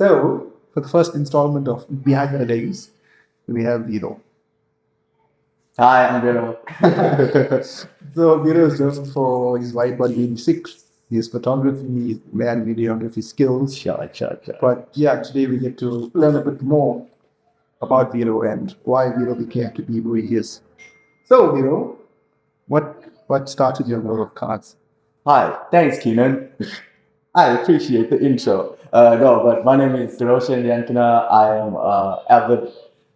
So, for the first installment of Behind the Days, we have Viro. Hi, I'm Viro. So, Viro is known for his wide body six, his photography, his and videography skills. Sure. But yeah, today we get to learn a bit more about Viro and why Viro became to be who he is. So, Viro, what started your love of cars? Hi, thanks, Keenan. I appreciate the intro. No, but my name is Viroshin Yankanna. I am an avid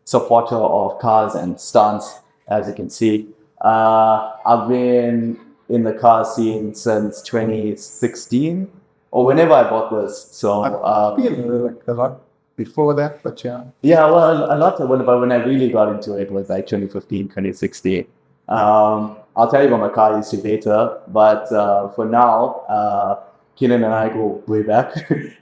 supporter of cars and stunts, as you can see. I've been in the car scene since 2016, or whenever I bought this. So, I've been like a lot before that, but yeah. yeah, well, a lot of but when I really got into it was like 2015, 2016. I'll tell you about my car history later, but for now, Keenan and I go way back.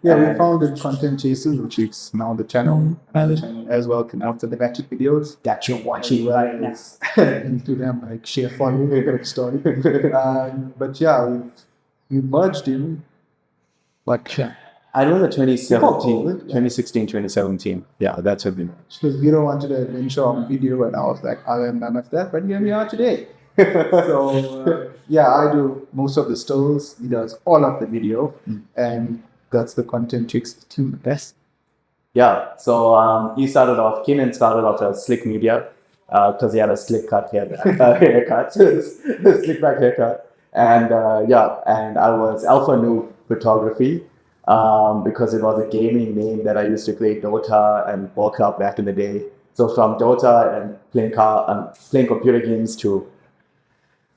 Yeah, we founded Content Chasers, which is now the channel, as well. After the magic videos That you're watching right now. into them, like share fun story. But yeah, we merged in like I know the 2017, COVID, yeah. 2016, 2017. Yeah, that's what we know. because we don't wanted an adventure on video, and I was like, I am none of that, but here we are today. So yeah, I do most of the stills. He does all of the video, and that's the Content Chasers team. Best. Yeah, so Keenan started off as Slick Media because he had a slick cut haircut, slick back haircut. And and I was Alpha Noob Photography because it was a gaming name that I used to play Dota and Warcraft back in the day. So from Dota and playing computer games to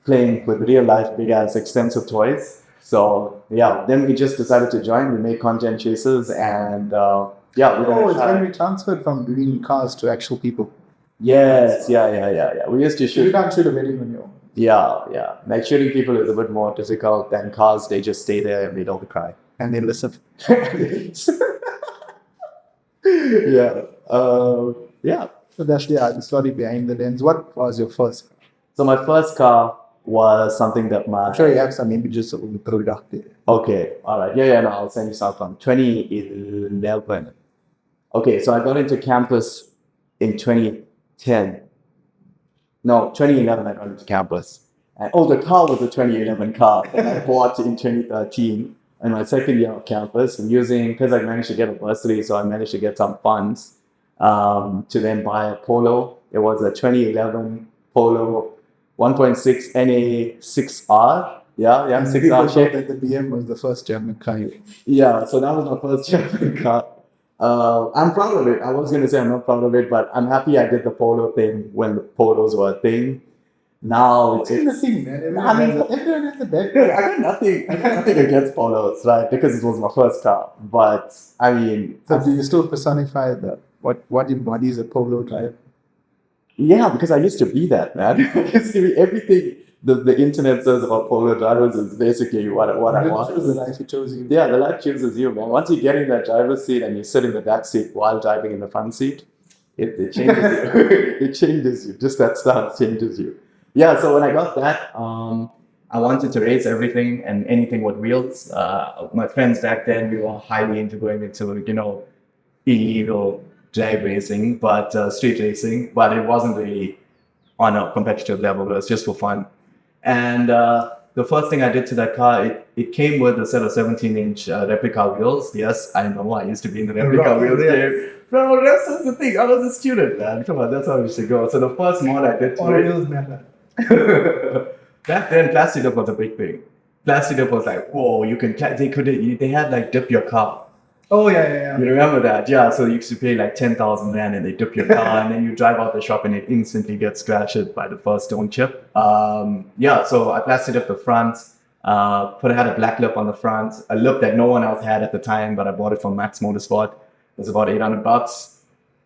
playing with real life big ass expensive toys. So yeah, then we just decided to join. We made Content Chasers and yeah, it's when we transferred from doing cars to actual people. Yes, yeah. We used to You shoot. can't shoot a video on your own. Yeah. Like shooting people is a bit more difficult than cars. They just stay there and they don't cry. And they listen. Yeah. Yeah. So that's the story behind the lens. What was your first? So my first car was something that my. I'm sure you have some images of the product there. Okay, all right. Yeah, no, I'll send you some from 2011. Okay, so I got into campus in 2010. No, 2011 I got into campus. And the car was a 2011 car that I bought in 2013 in my second year of campus. And because I managed to get a bursary, so I managed to get some funds to then buy a Polo. It was a 2011 Polo 1.6 NA6R. Yeah, 6R shape. That the BM was the first German car. Yeah, so that was my first German car. I'm proud of it. I was going to say I'm not proud of it, but I'm happy I did the Polo thing when the Polos were a thing. Now It's the thing, man. Everyone has the best. I got nothing against Polos, right? Because it was my first car. But I mean, So do you still personify what embodies a Polo driver? yeah, because I used to be that, man. I used to be everything the internet says about Polo drivers is basically what I want. The life it chose you. Yeah, the life chooses you, man. Once you get in that driver's seat and you sit in the back seat while driving in the front seat, it changes you. It changes you. Just that stance changes you. Yeah, so when I got that, I wanted to race everything and anything with wheels. My friends back then, we were highly into going into, illegal drag racing, but street racing, but it wasn't really on a competitive level. It was just for fun. And the first thing I did to that car, it came with a set of 17-inch replica wheels. Yes, I know. I used to be in the replica wheels game. Bro, that's the thing. I was a student, man. Come on, that's how we should go. So the first mod I did to it. Back then, plastic dip was a big thing. Plastic dip was like, whoa, they had like dip your car. Oh yeah. You remember that? Yeah, so you used to pay like 10,000 rand and they dip your car and then you drive out the shop and it instantly gets scratched by the first stone chip. Yeah, so I plastered up the front, had a black lip on the front, a lip that no one else had at the time, but I bought it from Max Motorsport. It was about $800.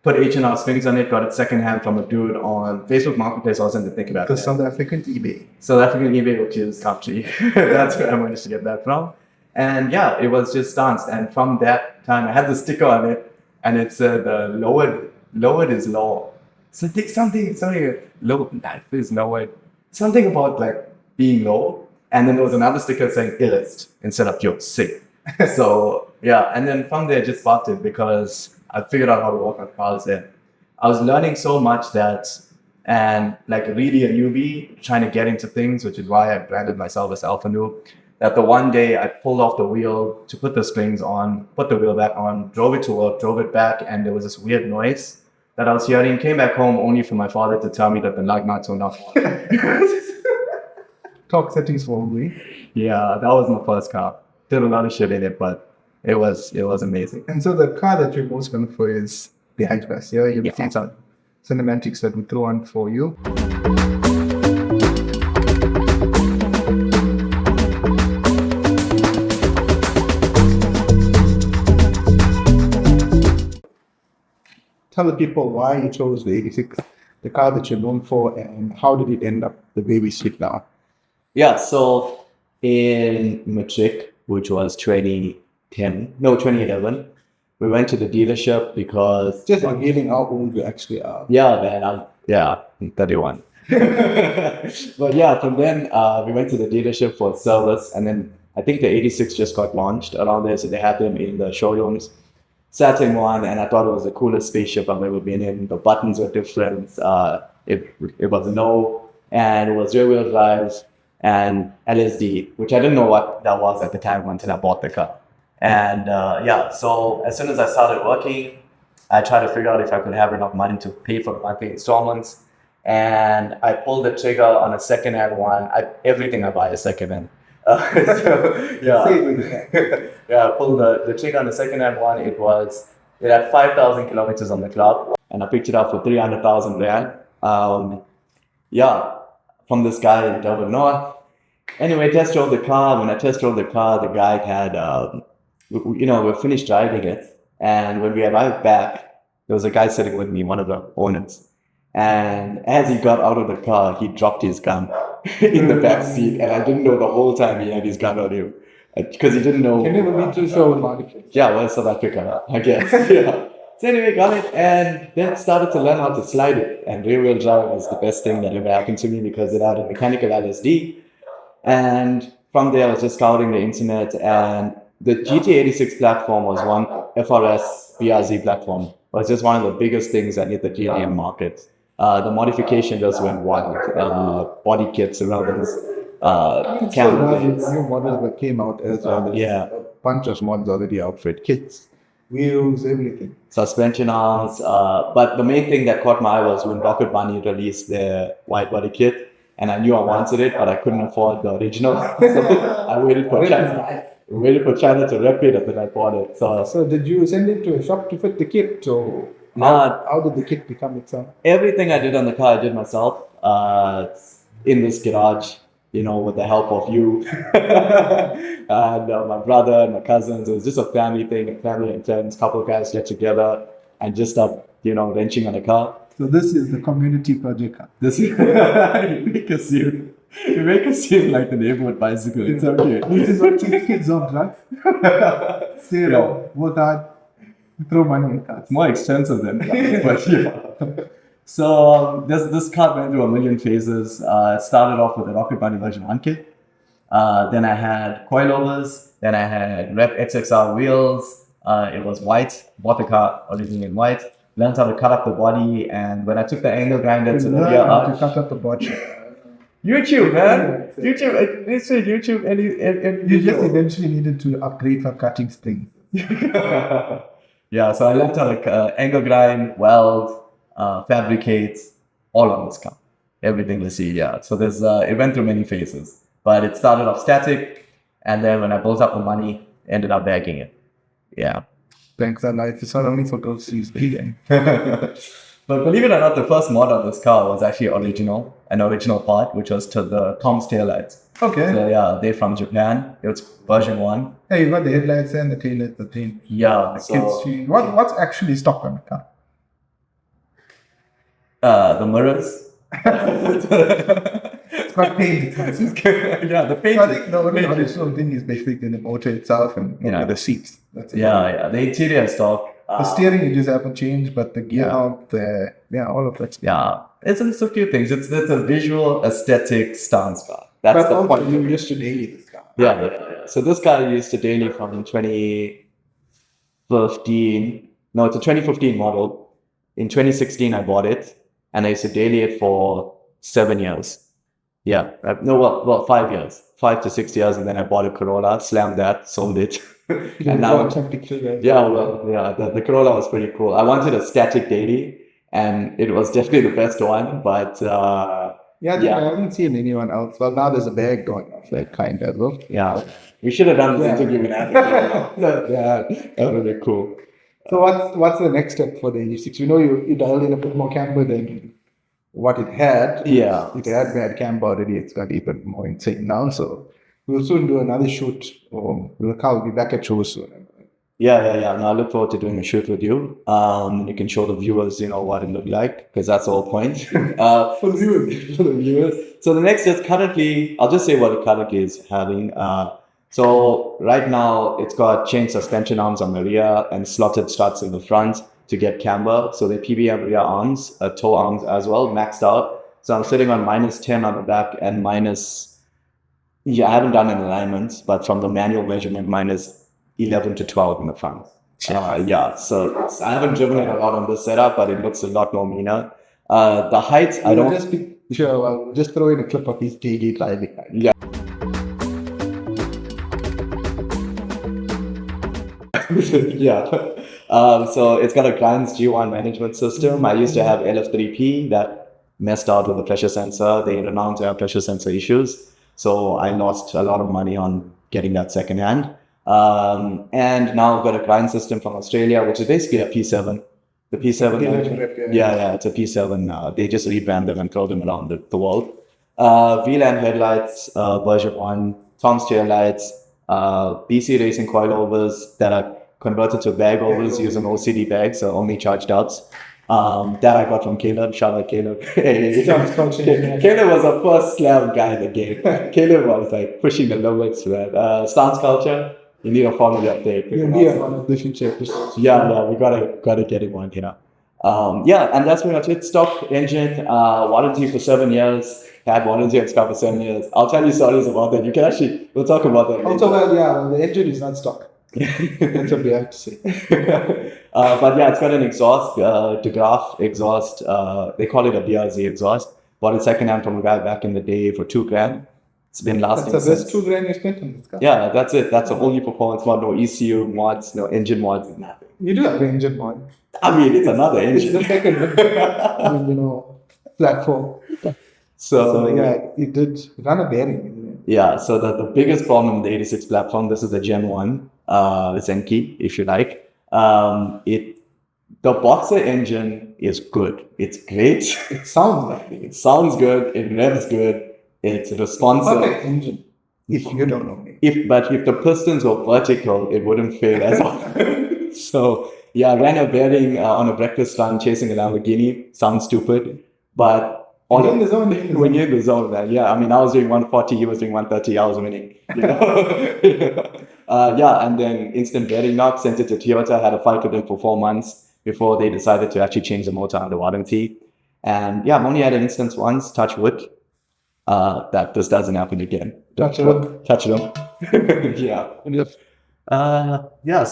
Put H&R strings on it, got it secondhand from a dude on Facebook Marketplace. I wasn't to think about it. South African eBay. South African eBay, which is country. That's where I managed to get that from. And yeah, it was just danced. And from that time, I had the sticker on it, and it said, lowered is low. So think something low, life is lowered. Something about like being low. And then there was another sticker saying illest instead of you're sick. So Yeah, and then from there, just bought it because I figured out how to work on cars there. I was learning so much that, and like really a newbie trying to get into things, which is why I branded myself as Alpha Noob. That the one day I pulled off the wheel to put the springs on, put the wheel back on, drove it to work, drove it back, and there was this weird noise that I was hearing. Came back home only for my father to tell me that the lug nuts were not on. Torque settings for me. Yeah, that was my first car. Did a lot of shit in it, but it was amazing. And so the car that you're most known for is behind us. Here you see some cinematics that we throw on for you. Tell the people why you chose the 86, the car that you're known for, and how did it end up the way we see it now? Yeah, so in matric, which was 2011, we went to the dealership because Just revealing how old you actually are. yeah, man, I'm 31. But yeah, from then we went to the dealership for service, and then I think the 86 just got launched around there, so they had them in the showrooms. Sat in one, and I thought it was the coolest spaceship I've ever been in. The buttons were different. It was low, and it was rear-wheel drive and LSD, which I didn't know what that was at the time until I bought the car. And so as soon as I started working, I tried to figure out if I could have enough money to pay for monthly installments. And I pulled the trigger on a second-hand one. Everything I buy is second-hand. I pulled the trigger on the second-hand one. It had 5,000 kilometers on the clock, and I picked it up for 300,000 rand. From this guy in Durban North. Anyway, test drove the car. When I test drove the car, the guy had, we finished driving it, and when we arrived back, there was a guy sitting with me, one of the owners. And as he got out of the car, he dropped his gun in the back seat, and I didn't know the whole time he had his gun on him because he didn't know. Can you never be too sure about it? Yeah, well, South Africa, I guess. Yeah. So anyway, got it, and then started to learn how to slide it. And rear-wheel drive was the best thing that ever happened to me because it had a mechanical LSD. And from there, I was just scouting the internet, and the GT86 platform was one FRS BRZ platform. It was just one of the biggest things that hit the GTM market. The modification just went wild. Body kits around this. New models that came out as well. Yeah. A bunch of models already out for it. Kits, wheels, everything. Suspension arms. But the main thing that caught my eye was when Rocket Bunny released their wide body kit. And I knew I wanted it, but I couldn't afford the original. So I waited for China to rep it, and then I bought it. So did you send it to a shop to fit the kit? Or how did the kit become its own? Everything I did on the car, I did myself. In this garage, with the help of you and my brother and my cousins. It was just a family thing, family and friends, couple of guys get together and just start, wrenching on a car. So this is the community project car. This is you make us seem like the neighborhood bicycle. It's okay. This is what keeps kids off drugs. Stay around, work hard, throw money in cars. It's more expensive than drugs, but yeah. So this car went through a million phases. It started off with a Rocket Bunny version 1 kit. Then I had coilovers. Then I had Rep XXR wheels. It was white. Bought the car originally in white. Learned how to cut up the body, and when I took the angle grinder to the rear arch, to cut up the body. YouTube, man, YouTube, it's YouTube, and you just eventually needed to upgrade for cutting springs. Yeah, so I learned how to angle grind, weld, fabricate, all on this car. Everything you see, yeah. So it went through many phases, but it started off static, and then when I built up the money, ended up bagging it. Yeah. Thanks, our life is not only for girls to use vegan. But believe it or not, the first mod on this car was actually an original part, which was to the Tom's taillights. Okay. So yeah, they're from Japan. It was version 1. Yeah, you got the headlights and the taillights, the paint. Yeah. What's actually stock on the car? The mirrors. It's got paint. Yeah, the paint. I think the only additional thing is basically the motor itself and the seats. That's it. Yeah. The interior is stock. The steering you just haven't changed, but the gear out, all of that. Yeah, it's a few things. It's a visual aesthetic stance car. That's the point. You used to daily this car. Yeah. So this car I used to daily from 20 2015. No, it's a 2015 model. In 2016, I bought it, and I used to daily it for 7 years. Yeah, no, well, 5 years, 5 to 6 years, and then I bought a Corolla, slammed that, sold it, and now, yeah, well, yeah, the Corolla was pretty cool. I wanted a static daily, and it was definitely the best one, but Yeah, I haven't seen anyone else. Well, now there's a bag going off that kind of well. yeah, we should have done this interview in Africa. Yeah, that would be cool. So what's the next step for the 86? You know, you dialed in a bit more camber than what it had. Yeah. It had bad camber already. It's got even more insane now. So we'll soon do another shoot, or I'll be back at shows soon. Yeah. And I look forward to doing a shoot with you. You can show the viewers, what it looked like, because that's the whole point. For the viewers. So the next is currently, I'll just say what it currently is having. So right now, it's got chain suspension arms on the rear and slotted struts in the front to get camber. So the PBM rear arms, toe arms as well, maxed out. So I'm sitting on -10 on the back and I haven't done an alignment, but from the manual measurement, -11 to 12 in the front. Yeah, so I haven't driven it a lot on this setup, but it looks a lot more meaner. The height, I don't... Just be sure, I'll just throw in a clip of his daily driving. Yeah. Yeah. So it's got a Grind's G1 management system. I used to have LF3P that messed out with the pressure sensor. They announced they have pressure sensor issues. So I lost a lot of money on getting that secondhand. And now I've got a grind system from Australia, which is basically a P7. The P7. Yeah, it's a P7. They just rebrand them and throw them around the world. VLAN headlights, version 1, Tom's tail lights, BC racing coilovers that are converted to bag overs using OCD bags, so only charged outs. That I got from Caleb. Shout out Caleb. Caleb was the first slam guy in the game. Caleb was like pushing the limits, man. Stance culture, you need a formula update. Yeah, we gotta get him on here. And that's pretty much it. Stock engine, warranty for 7 years. Had warranty and stuff for 7 years. I'll tell you stories about that. You can we'll talk about that later. The engine is not stock. That's what we have to say. But yeah, it's got an exhaust, DeGraff exhaust. They call it a BRZ exhaust. Bought it secondhand from a guy back in the day for $2,000. It's been lasting. That's the best $2,000 you spent on this car. Yeah, that's it. That's the only performance mod. No ECU mods, no engine mods, nothing. You do have an engine mod. I mean, it's another engine. It's the second platform. So yeah, it did run a bearing. Yeah, so the biggest problem with the 86 platform, this is the Gen 1. It's Enki, if you like. The Boxer engine is good. It's great. It sounds like it. It sounds good. It revs good. It's responsive. Perfect engine. If you don't know me. If the pistons were vertical, it wouldn't fail as often. So yeah, I ran a bearing on a breakfast run chasing a Lamborghini. Sounds stupid, but when you're in the zone, when you're in the zone, man. Yeah, I mean, I was doing 140, he was doing 130, I was winning. And then instant bearing knock, sent it to Toyota, had a fight with them for 4 months before they decided to actually change the motor under warranty. And yeah, I've only had an instance once, touch wood, that this doesn't happen again. Touch wood. Yeah.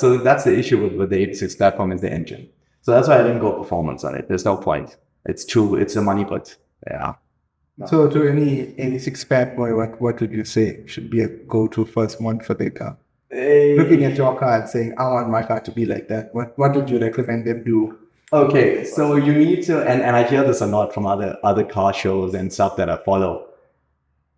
So that's the issue with the 86 platform is the engine. So that's why I didn't go performance on it. There's no point. It's a money put. Yeah. So to any 86 fat boy, what would you say should be a go-to first one for their car? Looking at your car and saying, I want my car to be like that. What would you recommend them do? Okay, so you need to, and I hear this a lot from other car shows and stuff that I follow.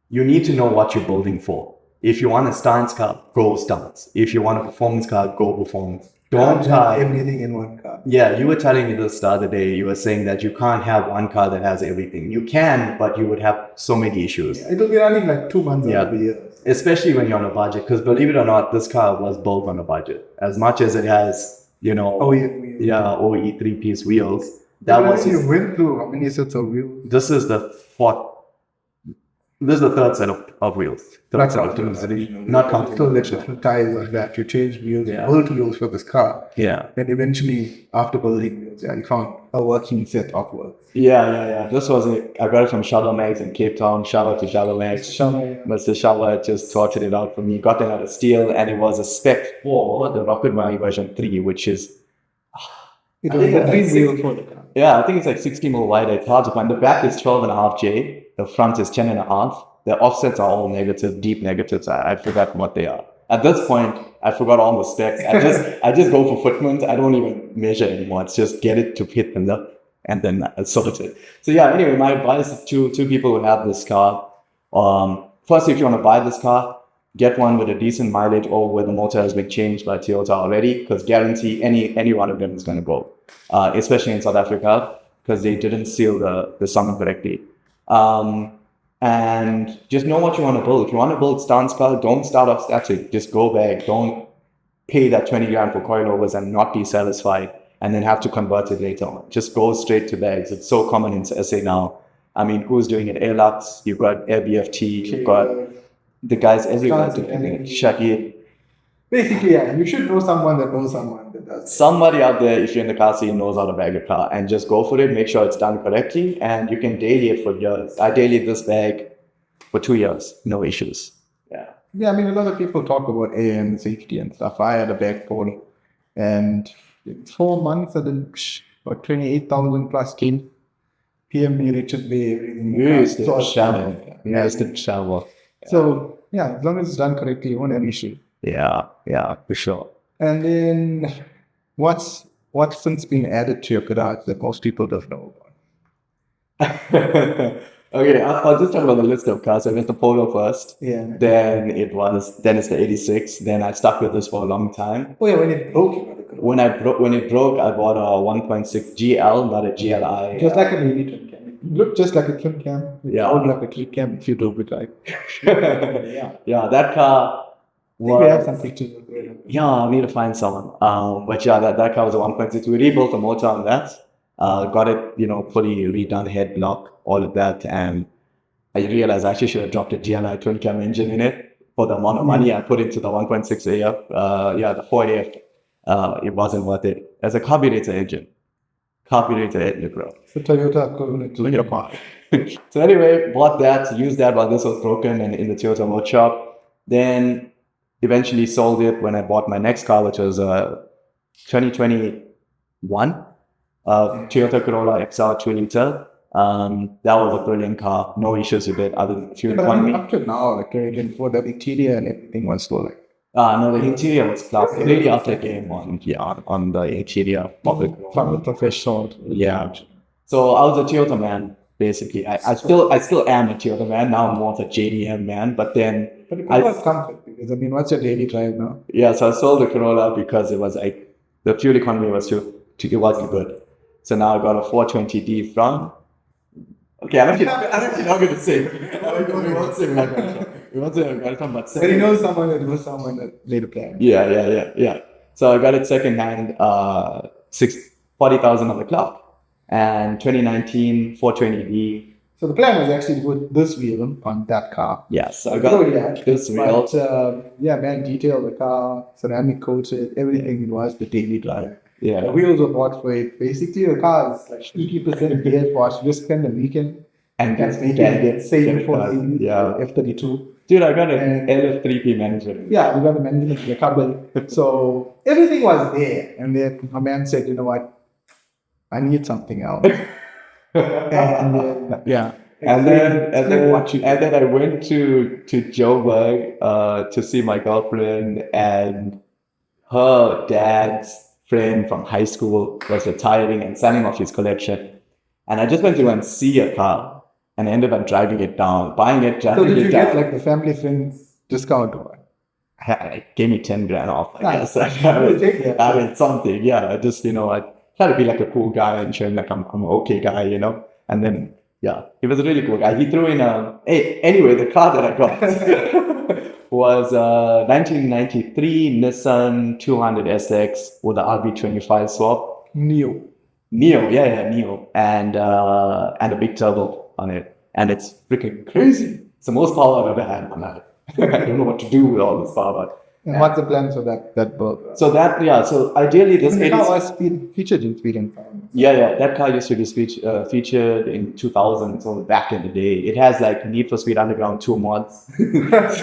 You need to know what you're building for. If you want a stance car, go stance. If you want a performance car, go performance. Don't have everything in one car. Yeah, you were telling me this the other day. You were saying that you can't have one car that has everything. You can, but you would have so many issues. Yeah, it'll be running like 2 months out of the year. Especially when you're on a budget, because believe it or not, this car was built on a budget. As much as it has, OE 3-piece wheels. That was you went through how many sets of wheels? This is the fourth. This is the third set of wheels. Third set of tools. Not counting. Still, there's different tires like that. You change wheels, Yeah. build wheels for this car. Yeah. And eventually, after building wheels, you found a working set of wheels. Yeah. This was it. I got it from Shallow Mags in Cape Town. Shout out to Shallow Mags. Mr. Shallow just sorted it out for me. Got it out of steel, and it was a spec for the Rocket Money version 3, which is It was a dream wheel for the car. yeah, I think it's like 60 mil wide. It's hard to find. The back is 12.5 J. The front is 10.5. The offsets are all negative, deep negatives. I forgot what they are. At this point, I forgot all the specs. I just go for footment. I don't even measure anymore. It's just get it to hit the lip and then sort it. So yeah, anyway, my advice to people who have this car. First, if you want to buy this car, get one with a decent mileage or where the motor has been changed by Toyota already, because guarantee any one of them is going to go, especially in South Africa, because they didn't seal the summer correctly. And just know what you want to build. If you want to build stance car, don't start off static. Just go back. Don't pay that 20 grand for coilovers and not be satisfied and then have to convert it later on. Just go straight to bags. It's so common in SA now. I mean, who's doing it? Airlux, you've got AirBFT, you've got the guys everywhere doing it. Shahid. Basically, yeah, you should know someone that knows someone that does. Somebody out there, if you're in the car scene, knows how to bag a car, and just go for it. Make sure it's done correctly, and you can daily it for years. I dailied this bag for 2 years, no issues. Yeah, I mean, a lot of people talk about AM safety and stuff. I had a bag fall, and in 4 months, I did about 28,000 plus came. PM reaches the everything. Yes, the shower. Yes, the shower. So yeah, as long as it's done correctly, you won't have issue. Yeah, for sure. And then what's since been added to your garage that most people don't know about? Okay, I'll just talk about the list of cars. I went the Polo first. Yeah. Then it's the 86. Then I stuck with this for a long time. Oh yeah, when it broke, you got it. When it broke, I bought a 1.6 GL, not a GLI. Just like a baby trim cam. It looked just like a trim cam. Yeah. It like a trim cam if you drove it right. Yeah, that car was. We have some pictures of it. Yeah, I need to find someone. But yeah, that car was a 1.6. We rebuilt the motor on that. Got it, fully redone, head block, all of that. And I realized I actually should have dropped a GLI twin cam engine in it for the amount of money I put into the 1.6 AF. The 4AF, it wasn't worth it. As a carburetor engine, bro. It's the Toyota equivalent to your car. So anyway, bought that, used that while this was broken and in the Toyota workshop. Then eventually sold it when I bought my next car, which was 2021. Toyota Corolla XR 2 liter. That was a brilliant car. No issues with it other than fuel economy. Up to now, like for the interior and everything was still like. No, the interior was classic. Really after game on the interior of it. From the professional. Yeah. So I was a Toyota man, basically. I still am a Toyota man. Now I'm more of a JDM man. But then But it was comfort because what's your daily drive now? Yeah, so I sold the Corolla because it was like the fuel economy was it wasn't good. So now I got a 420D front. Okay, I'm actually not going to say. We won't say but he knows someone that laid a plan. Yeah. So I got it second-hand, 40,000 on the clock, and 2019 420D. So the plan was actually to put this wheel on that car. Yes, so I got this wheel. But, detail the car, ceramic coated, everything. It was the daily drive. Yeah. The wheels were bought for it. Basically, the car is like 80% geared wash. You just spend the weekend and get saving for the F32. Dude, I got an LF3P management. Yeah, we got the management, the carbon. So everything was there. And then my man said, you know what? I need something else. And then I went to Joburg to see my girlfriend, and her dad's friend from high school was retiring and selling off his collection. And I just went to go and see a car and I ended up driving it down, buying it, driving it down. So did you get like the family friends discount or what? It gave me 10 grand off, I guess. I mean, something, yeah. I just, I try to be like a cool guy and show him like I'm an okay guy, And then, yeah, he was a really cool guy. He threw in anyway, the car that I got was a 1993 Nissan 200 SX with the RB25 swap. Neo, yeah, Neo. And a big turbo on it. And it's freaking crazy. It's the most power I've ever had in my life. I don't know what to do with all this power. And what's the plan for that bulb? So so ideally this The car 80 was featured in Speed and Power. yeah, that car used to be featured in 2000, so back in the day. It has like Need for Speed Underground 2 mods.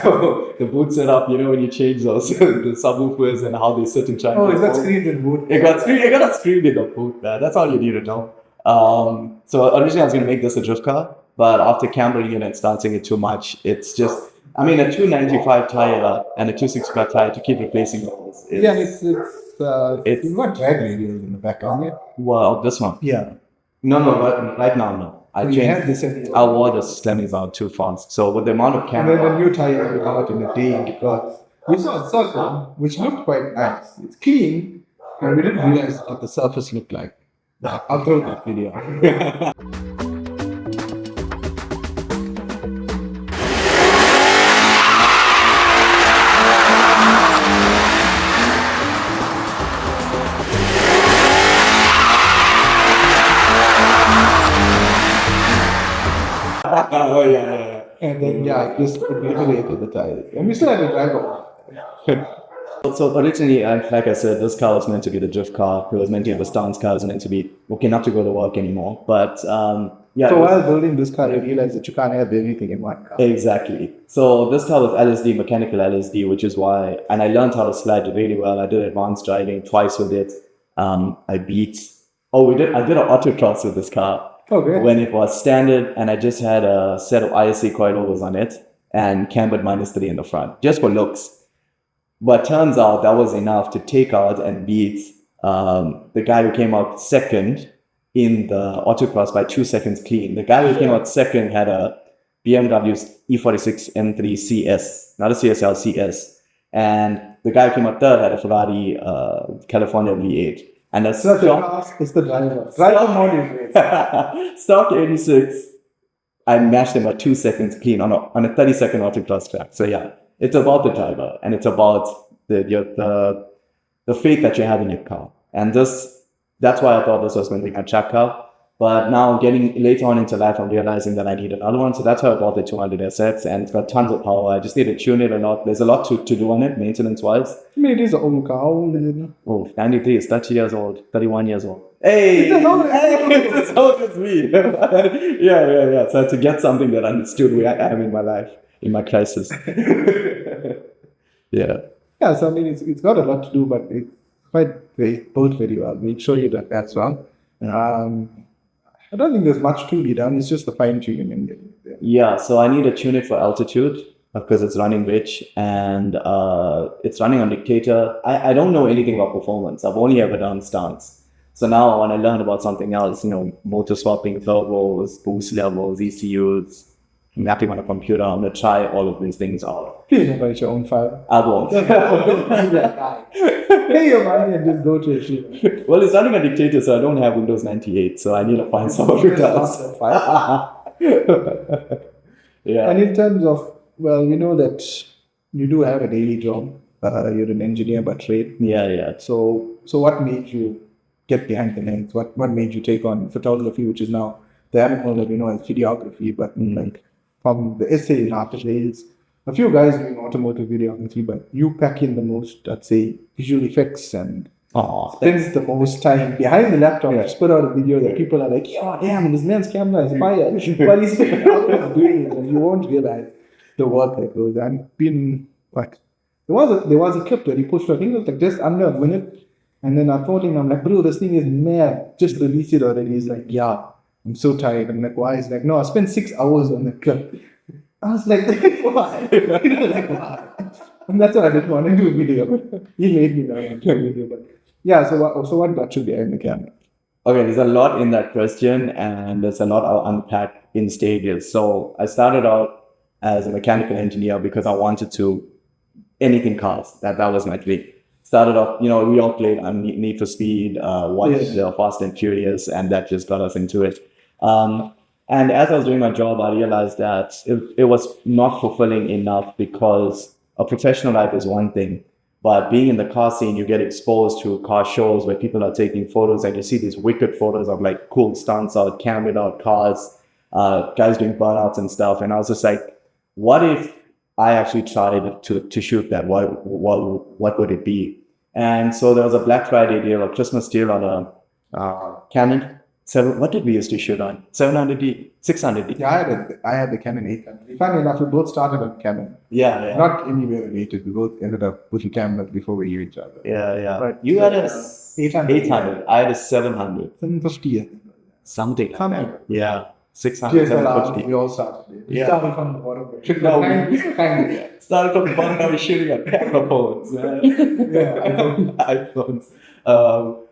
So the boot setup, when you change those the subwoofers and how they sit in triangle. Oh, it's got screens in boot. It got a screen in the boot. That's all you need to know. So originally I was going to make this a drift car, but after cambering it and starting it too much, it's just, a 295 tire and a 265 tire to keep replacing those. Yeah, it's you've got drag radials in the back, haven't you? Well, this one. Yeah. No, right now, no. I You have changed. this. I wore the Slemmies out too fast. So with the amount of And camera. then the new tires were out in a day because we saw a circle which looked quite nice. It's clean, and we didn't realize what the surface looked like. I'll throw that video. Oh yeah. And then just mutilated the tires. And we still had to drive off. So originally, like I said, this car was meant to be the drift car. It was meant to be the stance car. It was meant to be not to go to work anymore. But So while building this car, you realized that you can't have everything in one car. Exactly. So this car was LSD, mechanical LSD, which is why, and I learned how to slide really well. I did advanced driving twice with it. I did an autocross with this car. Okay. When it was standard, and I just had a set of ISC coilovers on it and cambered -3 in the front, just for looks. But turns out that was enough to take out and beat the guy who came out second in the autocross by 2 seconds clean. The guy who came out second had a BMW E46 M3 CS, not a CSL, CS. And the guy who came out third had a Ferrari California V8. And that's So the car is the driver. Driver mode is stock 86. I matched him by 2 seconds clean on a 30-second autocross track. So yeah, it's about the driver, and it's about the faith that you have in your car. And that's why I thought this was going to be my track car. But now getting later on into life, I'm realizing that I need another one. So that's why I bought the 200 SX, and it's got tons of power. I just need to tune it a lot. There's a lot to do on it, maintenance-wise. it is an old car. How old is it now? Oh, 93 is 30 years old, 31 years old. Hey! It's as old as It's as old as me. Yeah. So to get something that understood where I am in my life, in my crisis. Yeah. Yeah, so it's got a lot to do, but it's built very well. We'll show you that as well. I don't think there's much to be done. It's just the fine tuning and getting it there. Yeah, so I need to tune it for altitude because it's running rich, and it's running on dictator. I don't know anything about performance. I've only ever done stance. So now when I learn about something else, motor swapping, turbos, boost levels, ECUs, mapping on a computer, I'm going to try all of these things out. Please invite your own file. I won't. Pay your money and just go to a sheet. Well, it's running on dictator, so I don't have Windows 98, so I need to find someone who does. Yeah. And in terms of, well, we know that you do have a daily job. You're an engineer by trade. Yeah. So what made you get behind the lens? What made you take on photography, which is now the animal that we know as videography, but like from the essay in after days, a few guys doing automotive videography, but you pack in the most, I'd say, visual effects and spends the most time behind the laptop to put out a video that people are like, oh damn, this man's camera is fire. But he's spending hours doing it, and you won't realize the work that goes. And been what? There was a clip that he pushed. I think it was like just under a minute. And then I told him, I'm like, bro, this thing is mad. Just release it already. He's like, yeah, I'm so tired. I'm like, why? He's like, no, I spent 6 hours on the clip. I was like, why? Like, why? And that's why I didn't want to do a video. He made me learn to do a video. But yeah, so what got you behind the camera? Okay, there's a lot in that question, and there's a lot I'll unpack in stages. So I started out as a mechanical engineer because I wanted to anything cars. That was my dream. Started off, we all played on Need for Speed, watched Fast and Furious, and that just got us into it. And as I was doing my job, I realized that it was not fulfilling enough because a professional life is one thing, but being in the car scene, you get exposed to car shows where people are taking photos, and you see these wicked photos of like cool stunts out, camera out cars, guys doing burnouts and stuff. And I was just like, what if I actually tried to shoot that? What would it be? And so there was a Black Friday deal, a Christmas deal on a Canon. What did we used to shoot on? 700D, 600D. Yeah, I had the Canon 800. Funny enough, we both started on Canon. Yeah. Not anywhere related. We both ended up with the cameras before we knew each other. Yeah. But You had a 800. 800. I had a 700. 750. Something like Something. that. Yeah. 600, DSLR, 750. we all started. We Yeah. started from the bottom. No, Started from the bottom, I was shooting at camera phones. iPhones.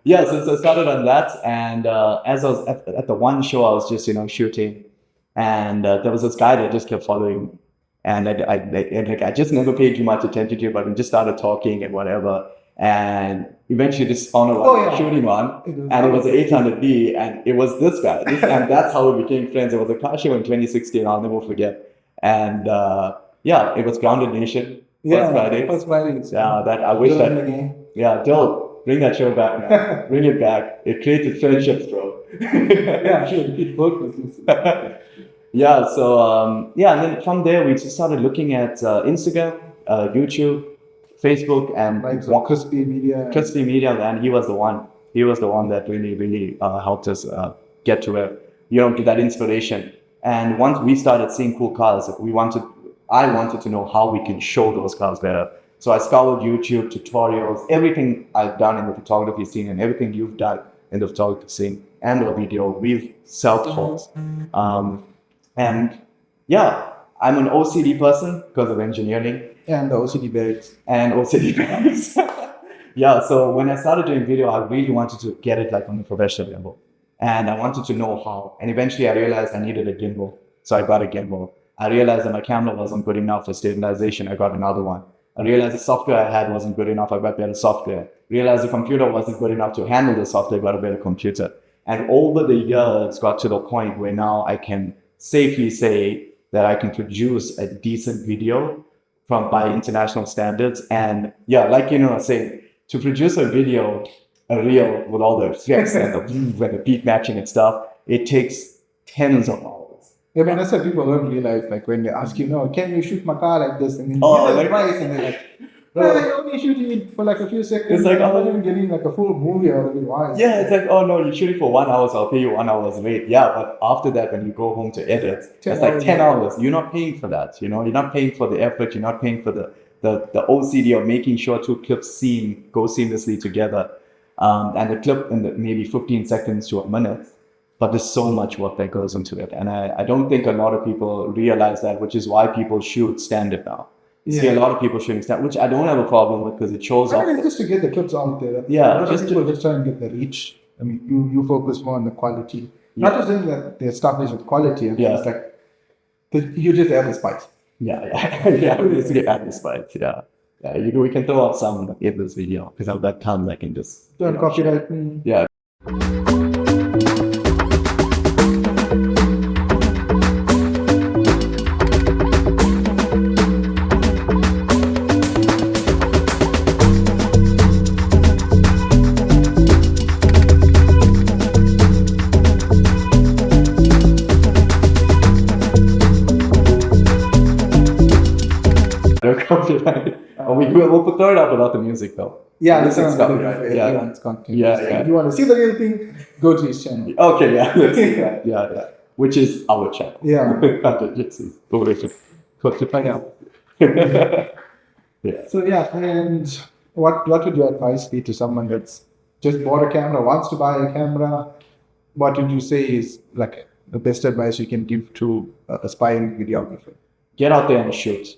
Yeah, so I started on that, and as I was at the one show, I was just shooting, and there was this guy that just kept following me, and I just never paid too much attention to him, but we just started talking and whatever, and eventually just found out shooting one, and it was an 800D, and it was this guy, and that's how we became friends. It was a car show in 2016, I'll never forget, and yeah, it was Grounded Nation. First Friday. Yeah, that I wish that. Yeah, dope. Bring that show back, man. Bring it back. It created friendships, bro. Yeah, sure. It worked. Yeah, so and then from there we just started looking at Instagram, YouTube, Facebook, and Crispy Media. Crispy Media, and he was the one. He was the one that really helped us get to to that inspiration. And once we started seeing cool cars, I wanted to know how we can show those cars better. So I scoured YouTube tutorials, everything I've done in the photography scene and everything you've done in the photography scene and the video, we've self-taught. And yeah, I'm an OCD person because of engineering. And the OCD barracks. Yeah, so when I started doing video, I really wanted to get it like on a professional level. And I wanted to know how. And eventually I realized I needed a gimbal. So I got a gimbal. I realized that my camera wasn't good enough for stabilization. I got another one. I realized the software I had wasn't good enough. I got better software. Realized the computer wasn't good enough to handle the software. I got a better computer. And over the years, got to the point where now I can safely say that I can produce a decent video by international standards. And yeah, like I was saying, to produce a video, a reel with all the effects and the beat matching and stuff, it takes tens of hours. Yeah, man, that's what people don't realize. Like when they ask you, can you shoot my car like this? And then you give advice, and they're like, I'm only shooting it for like a few seconds. It's like, I'm not even getting like a full movie out of it. Why? Yeah, it's like, oh no, you shoot it for 1 hour, so I'll pay you 1 hour's rate. Yeah, but after that, when you go home to edit, it's like 10 hours. You're not paying for that. You're not paying for the effort. You're not paying for the OCD of making sure two clips go seamlessly together. And the clip in maybe 15 seconds to a minute. But there's so much work that goes into it. And I don't think a lot of people realize that, which is why people shoot standard now. You see a lot of people shooting standard, which I don't have a problem with because it shows off. It's just to get the clips out there. Yeah. People just try and get the reach. I mean, you focus more on the quality. Not just saying that their stuff is with quality. It's like, you just add the spice. Yeah, basically add the spice, yeah. We can throw out some in this video because I've got tons I can just... Don't copyright me. Yeah. Copyright. We'll throw it up without the music though. Yeah, this is copyright. Everyone's content. Yeah. If you want to see the real thing, go to his channel. Okay, yeah. Let's see that. Yeah. Which is our channel. Yeah. Yeah. So yeah, and what would your advice be to someone that's just bought a camera, wants to buy a camera? What would you say is like the best advice you can give to an aspiring videographer? Get out there and shoot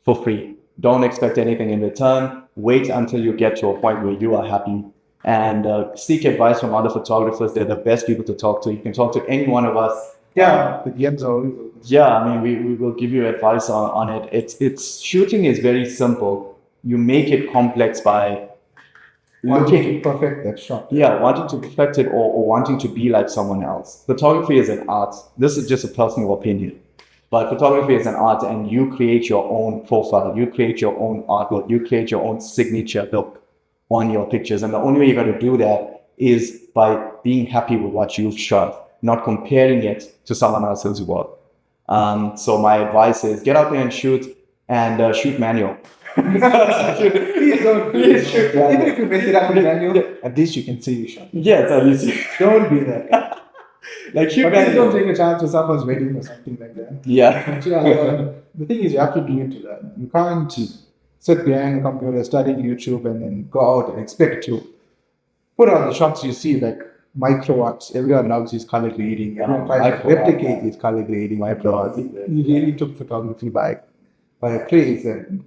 for free. Don't expect anything in return. Wait until you get to a point where you are happy and seek advice from other photographers. They're the best people to talk to. You can talk to any one of us. Yeah, the DMs are. Yeah, I mean, we will give you advice on it. It's shooting is very simple. You make it complex by wanting to perfect that shot. Yeah, wanting to perfect it or wanting to be like someone else. Photography is an art. This is just a personal opinion. But photography is an art, and you create your own profile, you create your own artwork, you create your own signature look on your pictures. And the only way you're going to do that is by being happy with what you've shot, not comparing it to someone else's work. So my advice is get out there and shoot, and shoot manual. Please don't. Please shoot Even manual. if you mess it up in manual, at least you can see you shot. Yes, at least you Don't be that guy. like shoot But please don't manual. take a chance with someone's wedding or something like that. Yeah. But yeah, the thing is, you have to do it to learn. You can't sit behind a computer, study YouTube, and then go out and expect to put on the shots you see, like micro arts. Everyone loves his color grading. Everyone tries to Micro art. replicate his color grading. Micro art. You really took photography by a craze, and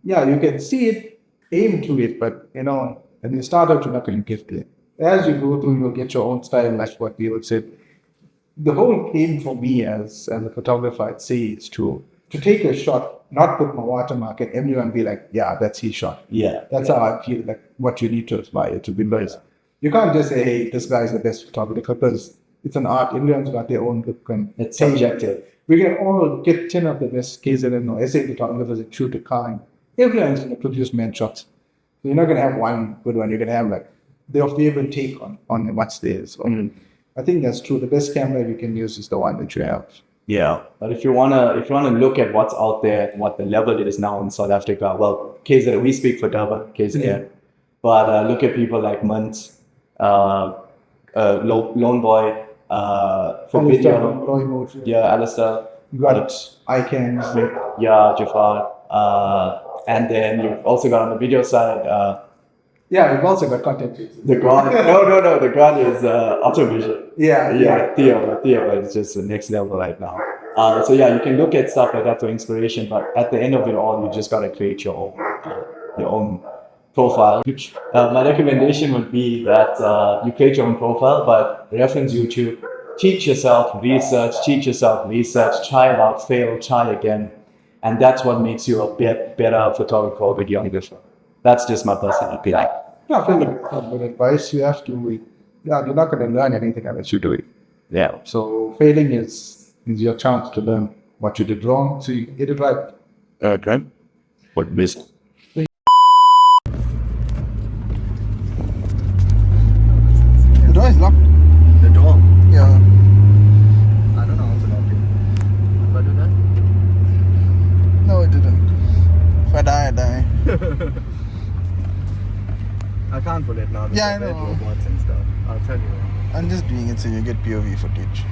yeah, you can see it, aim to it, but when you start out, you're not going to get there. As you go through, you'll get your own style, like what we would say. The whole aim for me as a photographer, I'd say, is to take a shot, not put my watermark, and everyone be like, yeah, that's his shot. Yeah. That's how I feel, like what you need to aspire to, because you can't just say, hey, this guy's the best photographer, because it's an art. Everyone's got their own look, and It's change it. subjective. We can all get 10 of the best KZN or SA photographers and shoot a car, and everyone's going to produce men shots. So you're not going to have one good one. You're going to have like their favorite take on what's theirs. So I think that's true. The best camera you can use is the one that you have. Yeah, but if you wanna look at what's out there and what the level it is now in South Africa, well, KZN, we speak for Durban, KZN, but look at people like Munt, Lone Boy, for video, Roy Motion. yeah, Alistair, You got icons. yeah, Jafar, and then you've also got on the video side, Yeah, we've also got content creators. the God. No, the God is Automotive. Yeah. Theo is just the next level right now. So yeah, you can look at stuff like that for inspiration, but at the end of it all, you just gotta create your own profile. My recommendation would be that you create your own profile, but reference YouTube, teach yourself, research, try it out, fail, try again, and that's what makes you a better photographer or videographer. That's just my personal opinion. Yeah, I feel like with advice, you have to. Yeah, you're not going to learn anything unless you do it. Yeah. So failing is your chance to learn what you did wrong, so you can get it right. Okay. What missed? The door is locked. The door. Yeah. I don't know how to lock it. If I do that? No, it didn't. If I die, I die. I can't pull it now. Yeah, I know. Robots and stuff. I'll tell you. I'm just doing it so you get POV footage.